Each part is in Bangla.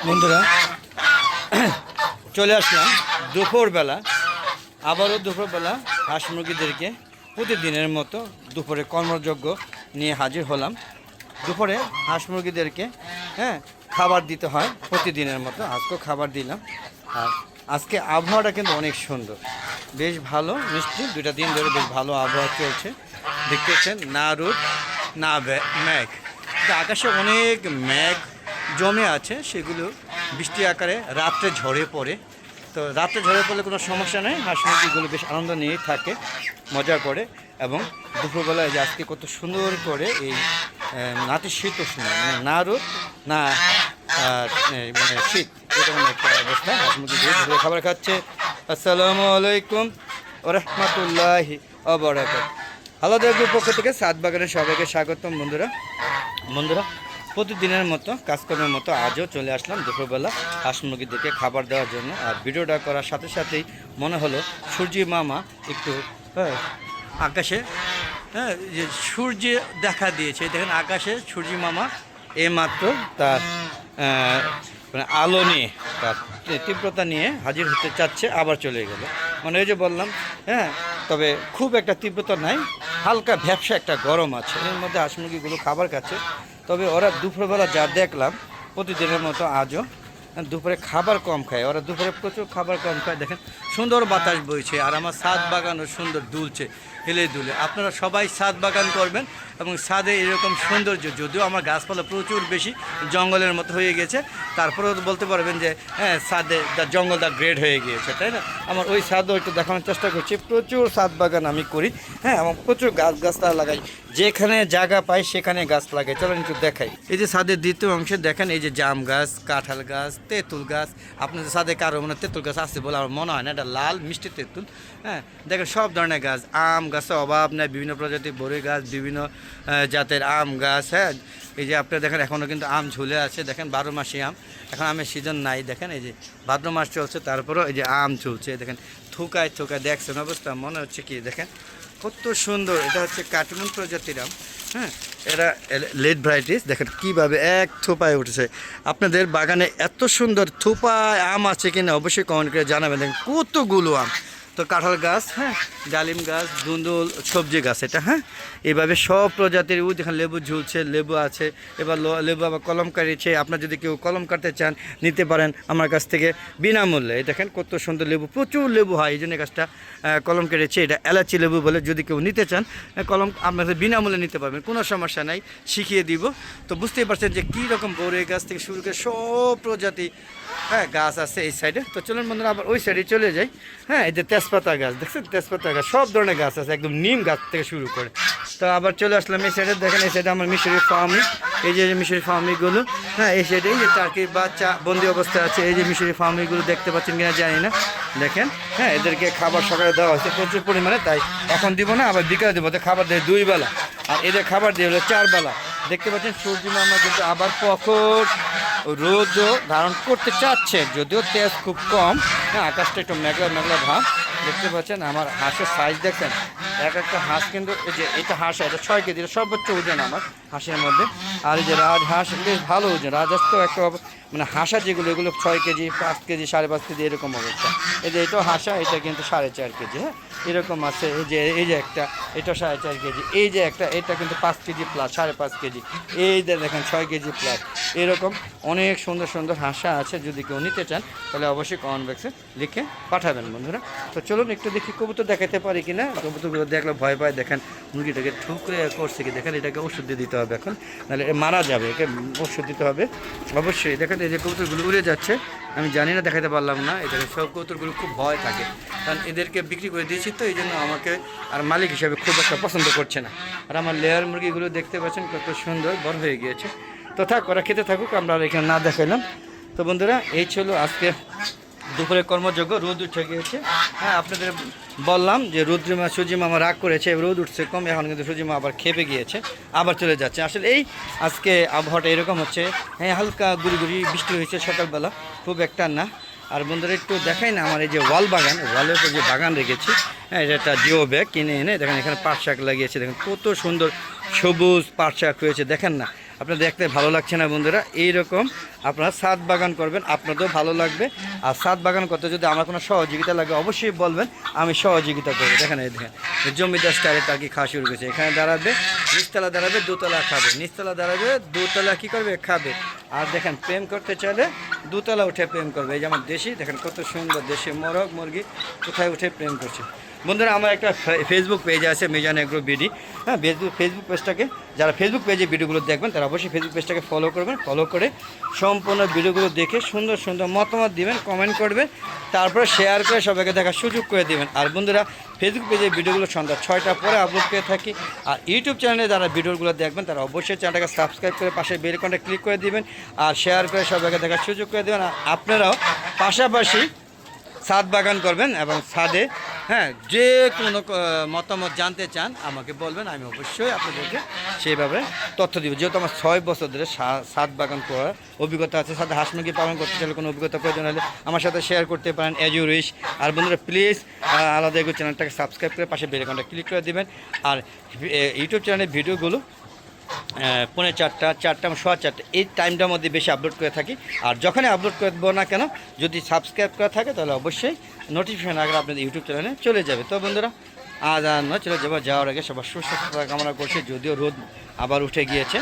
বন্ধুরা চলে আসলাম দুপুরবেলা, আবারও দুপুরবেলা হাঁস মুরগিদেরকে প্রতিদিনের মতো দুপুরে কর্মযজ্ঞ নিয়ে হাজির হলাম। দুপুরে হাঁস মুরগিদেরকে খাবার দিতে হয় প্রতিদিনের মতো, আজকেও খাবার দিলাম। আর আজকে আবহাওয়াটা কিন্তু অনেক সুন্দর, বেশ ভালো মিষ্টি, দুইটা দিন ধরে বেশ ভালো আবহাওয়া চলছে। দেখতেছেন না রোদ না মেঘ, আকাশে অনেক মেঘ জমে আছে, সেগুলো বৃষ্টি আকারে রাত্রে ঝরে পড়ে। তো রাত্রে ঝরে পড়লে কোনো সমস্যা নেই, হাঁস মুরগিগুলো বেশ আনন্দ নিয়েই থাকে, মজা করে। এবং দুপুরবেলায় যে আজকে কত সুন্দর করে এই নাতিশীতোষ্ণ, মানে না রোদ না মানে শীত, এরকম একটা অবস্থায় হাঁস মুরগিগুলো ধরে খাবার খাচ্ছে। আসসালামু আলাইকুম ওয়া রাহমাতুল্লাহি ওয়া বারাকাতুহু। আলাদা গ্রুপ পক্ষ থেকে সাত বাগানের সবাইকে স্বাগতম। বন্ধুরা প্রতিদিনের মতো কাজকর্মের মতো আজও চলে আসলাম দুপুরবেলা হাঁস মুরগিদেরকে খাবার দেওয়ার জন্য। আর ভিডিওটা করার সাথে সাথেই মনে হলো সূর্যি মামা একটু আকাশে যে সূর্য দেখা দিয়েছে, দেখেন আকাশে সূর্যি মামা এইমাত্র তার মানে আলো নিয়ে, তার তীব্রতা নিয়ে হাজির হতে চাচ্ছে, আবার চলে গেল। মানে ওই যে বললাম, তবে খুব একটা তীব্রতা নাই, হালকা ভ্যাপসা একটা গরম আছে, এর মধ্যে হাঁস মুরগিগুলো খাবার খাচ্ছে। তবে ওরা দুপুরবেলা যা দেখলাম প্রতিদিনের মতো আজও দুপুরে খাবার কম খায়, ওরা দুপুরে প্রচুর খাবার কম খায়। দেখেন সুন্দর বাতাস বইছে, আর আমার ছাদ বাগানও সুন্দর দুলছে, হেলে দুলে। আপনারা সবাই ছাদ বাগান করবেন এবং ছাদে এরকম সৌন্দর্য, যদিও আমার গাছপালা প্রচুর বেশি জঙ্গলের মতো হয়ে গেছে, তারপরেও বলতে পারবেন যে ছাদে জঙ্গলটা গ্রেড হয়ে গিয়েছে, তাই না? আমার ওই ছাদও একটু দেখানোর চেষ্টা করছি, প্রচুর ছাদ বাগান আমি করি, আমার প্রচুর গাছগাছলা লাগাই, যেখানে জায়গা পাই সেখানে গাছ লাগাই। চলেন একটু দেখাই। এই যে ছাদের দ্বিতীয় অংশে দেখেন, এই যে জাম গাছ, কাঁঠাল গাছ, তেঁতুল গাছ। আপনাদের ছাদে কারো মনে তেঁতুল গাছ আছে বলে আমার মনে হয় না, এটা লাল মিষ্টি তেঁতুল। দেখেন সব ধরনের গাছ, আম গাছের অভাব নেই, বিভিন্ন প্রজাতির বড়ই গাছ, বিভিন্ন জাতের আম গাছ। এই যে আপনারা দেখেন এখনও কিন্তু আম ঝুলে আছে, দেখেন 12 মাসি আম, এখন আমের সিজন নাই। দেখেন এই যে ভাদ্র মাস চলছে, তারপরেও এই যে আম চলছে, দেখেন থুকায় থুকায় দেখছেন অবস্থা, মনে হচ্ছে কি দেখেন কত সুন্দর। এটা হচ্ছে কাটমুন প্রজাতির আম, এরা লেট ভ্যারাইটিস। দেখেন কীভাবে এক থোপায় উঠেছে। আপনাদের বাগানে এত সুন্দর থোপায় আম আছে কিনা অবশ্যই কমেন্ট করে জানাবেন। দেখেন কতগুলো আম। তো কাঁঠাল গাছ, ডালিম গাছ, দুন্দুল, সবজি গাছ, এটা এইভাবে সব প্রজাতির। ওই দেখেন লেবু ঝুলছে, লেবু আছে, এবার লেবু আবার কলম কাটিয়েছে। আপনার যদি কেউ কলম কাটতে চান নিতে পারেন আমার কাছ থেকে বিনামূল্যে। দেখেন কত সুন্দর লেবু, প্রচুর লেবু হয়, এই জন্য গাছটা কলম কেটেছে। এটা এলাচি লেবু বলে, যদি কেউ নিতে চান কলম আপনাদের বিনামূল্যে নিতে পারবেন, কোনো সমস্যা নাই, শিখিয়ে দিব। তো বুঝতেই পারছেন যে কী রকম বড়ই গাছ থেকে শুরু করে সব প্রজাতি গাছ আছে এই সাইডে। তো চলুন বন্ধুরা আবার ওই সাইডে চলে যাই। এই যে তেজপাতা গাছ দেখছেন, তেজপাতা গাছ, সব ধরনের গাছ আছে, একদম নিম গাছ থেকে শুরু করে। তো আবার চলে আসলাম এই সাইডে। দেখেন এই সাইডে আমার মিশরি ফার্মি, এই যে মিশরি ফার্মিগুলো, এই সাইডে এই যে টার্কির বাচ্চা বন্দি অবস্থায় আছে, এই যে মিশরি ফার্মিগুলো দেখতে পাচ্ছেন কিনা জানি না। দেখেন এদেরকে খাবার সকালে দেওয়া হয়েছে প্রচুর পরিমাণে, তাই এখন দিব না, আবার বিকালে দেবো। তো খাবার দেয় 2 বেলা, আর এদের খাবার দিয়ে হলো 4 বেলা। দেখতে পাচ্ছেন সূর্য মামা কিন্তু আবার প্রখর রোদ ধারণ করতে চাচ্ছে, যদিও তেজ খুব কম, আকাশটা একটু মেঘলা মেঘলা ভাব। দেখতে পাচ্ছেন আমার হাঁসের সাইজ দেখেন, এক একটা হাঁস কিন্তু, এই যে এটা হাঁস, এটা 6 কেজি, সর্বোচ্চ ওজন আমার হাঁসের মধ্যে। আর এই যে রাজহাঁস বেশ ভালো ওজন, রাজহাঁস তো একটা মানে হাঁসা যেগুলো, এগুলো 6 কেজি, 5 কেজি, 5.5 কেজি এরকম অবস্থা। এই যে এটাও হাঁসা, এটা কিন্তু 4.5 কেজি, এরকম আছে। এই যে একটা, এটা 4.5 কেজি, এই যে একটা, এটা কিন্তু 5 কেজি প্লাস, 5.5 কেজি, এই যে দেখেন 6 কেজি প্লাস। এরকম অনেক সুন্দর সুন্দর হাঁসা আছে, যদি কেউ নিতে চান তাহলে অবশ্যই কমেন্ট বক্সে লিখে পাঠাবেন বন্ধুরা। তো চলুন একটু দেখি কবুতর দেখাতে পারি কিনা। কবুতরগুলো দেখলে ভয় পায়, দেখেন মুরগিটাকে ঠুকরে করছে কি, দেখেন এটাকে ওষুধ দিয়ে দিতে হবে, এখন নাহলে মারা যাবে, একে ওষুধ দিতে হবে অবশ্যই। দেখেন এই যে কবুতরগুলো উড়ে যাচ্ছে, আমি জানি না দেখাতে পারলাম না। এটাকে সব কবুতরগুলো খুব ভয় থাকে, কারণ এদেরকে বিক্রি করে দিয়েছি, তো এই জন্য আমাকে আর মালিক হিসাবে খুব একটা পছন্দ করছে না। আর আমার লেয়ার মুরগিগুলো দেখতে পাচ্ছেন কত সুন্দর বড় হয়ে গিয়েছে। তো থাক, ওরা খেতে থাকুক, আমরা আর এখানে না দেখাইলাম। তো বন্ধুরা এই ছিল আজকে দুপুরে কর্মযোগ্য। রোদ উঠে গিয়েছে, আপনাদের বললাম যে সূর্যিমা আমার রাগ করেছে, রোদ উঠছে কম, এখন কিন্তু সূর্যিমা আবার খেপে গিয়েছে, আবার চলে যাচ্ছে। আসলে এই আজকে আবহাওয়াটা এরকম হচ্ছে, হালকা গুড়ি গুড়ি বৃষ্টি হয়েছে সকালবেলা, খুব একটা না। আর বন্ধুরা একটু দেখাই না আমার এই যে ওয়াল বাগান, ওয়ালের উপর যে বাগান রেখেছি, এটা একটা জিও ব্যাগ কিনে এনে দেখেন এখানে পাট শাক লাগিয়েছে, দেখেন কত সুন্দর সবুজ পাট শাক হয়েছে, দেখেন না। আপনার দেখতে ভালো লাগছে না বন্ধুরা? এইরকম আপনারা ছাদ বাগান করবেন, আপনাদেরও ভালো লাগবে। আর ছাদ বাগান করতে যদি আমার কোনো সহযোগিতা লাগে অবশ্যই বলবেন, আমি সহযোগিতা করবো। দেখেন এই দেখেন জমিদার স্টাইলে টার্কি খাওয়া শুরু করেছে। এখানে দাঁড়াবে, নিচতলা দাঁড়াবে, দোতলা খাবে, নিচতলা দাঁড়াবে, দোতলা কী করবে খাবে। আর দেখেন প্রেম করতে চাইলে দোতলা উঠে প্রেম করবে। এই যেমন দেশি, দেখেন কত সুন্দর দেশি মোরগ মুরগি কোথায় উঠে প্রেম করছে। বন্ধুরা আমার একটা ফেসবুক পেজ আছে মিজান এগ্রো বিডি। হ্যাঁ, ফেসবুক পেজটাকে, যারা ফেসবুক পেজে ভিডিওগুলো দেখবেন তারা অবশ্যই ফেসবুক পেজটাকে ফলো করবেন। ফলো করে সম্পূর্ণ ভিডিওগুলো দেখে সুন্দর সুন্দর মতামত দিবেন, কমেন্ট করবেন, তারপরে শেয়ার করে সবাইকে দেখার সুযোগ করে দিবেন। আর বন্ধুরা ফেসবুক পেজে ভিডিওগুলো সন্ধ্যা 6টার পরে আপলোড করে থাকি। আর ইউটিউব চ্যানেলে যারা ভিডিওগুলো দেখবেন তারা অবশ্যই চ্যানেলটাকে সাবস্ক্রাইব করে পাশে বেল আইকনটা ক্লিক করে দিবেন আর শেয়ার করে সবাইকে দেখার সুযোগ করে দেবেন। আর আপনারাও পাশাপাশি ছাদ বাগান করবেন এবং ছাদে যে কোনো মতামত জানতে চান আমাকে বলবেন, আমি অবশ্যই আপনাদেরকে সেইভাবে তথ্য দিব। যেহেতু আমার 6 বছর ধরে ছাদ বাগান করার অভিজ্ঞতা আছে। সাথে হাঁস মুরগি পালন করতে চাইলে কোনো অভিজ্ঞতা প্রয়োজন হলে আমার সাথে শেয়ার করতে পারেন অ্যাজ ইউ উইশ। আর বন্ধুরা প্লিজ আলাদা এগো চ্যানেলটাকে সাবস্ক্রাইব করে পাশে বেল আইকনটা ক্লিক করে দেবেন। আর ইউটিউব চ্যানেলের ভিডিওগুলো 4:30, 4টা, 4:15 এই টাইমটার মধ্যে বেশি আপলোড করে থাকি। আর যখনই আপলোড করবো না কেন, যদি সাবস্ক্রাইব করা থাকে তাহলে অবশ্যই নোটিফিকেশন আগে আপনাদের ইউটিউব চ্যানেলে চলে যাবে। তো বন্ধুরা আজ আর নয়, চলে যাবো। যাওয়ার আগে সবার সুস্থতা কামনা করছি। যদিও রোদ আবার উঠে গিয়েছে,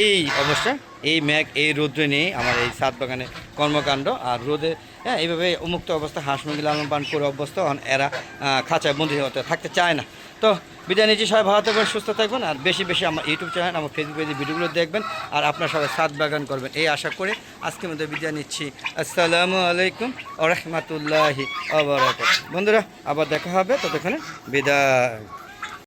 এই অবস্থা, এই মেঘ, এই রোদ্রে নিয়ে আমার এই ছাদ বাগানে কর্মকাণ্ড। আর রোদে এইভাবে উন্মুক্ত অবস্থা হাঁস মুরগি লালন পালন করে অবস্থা, এরা খাঁচায় বন্দি হতে থাকতে চায় না। তো বিদায় নিচ্ছি, সবাই ভালো থাকবেন, সুস্থ থাকবেন। আর বেশি বেশি আমার ইউটিউব চ্যানেল, আমার ফেসবুক পেজে ভিডিওগুলো দেখবেন। আর আপনারা সবাই ছাদ বাগান করবেন এই আশা করে আজকের মধ্যে বিদায় নিচ্ছি। আসসালামু আলাইকুম ওয়া রাহমাতুল্লাহি ওয়া বারাকাতুহু। বন্ধুরা আবার দেখা হবে, ততক্ষণে বিদায়।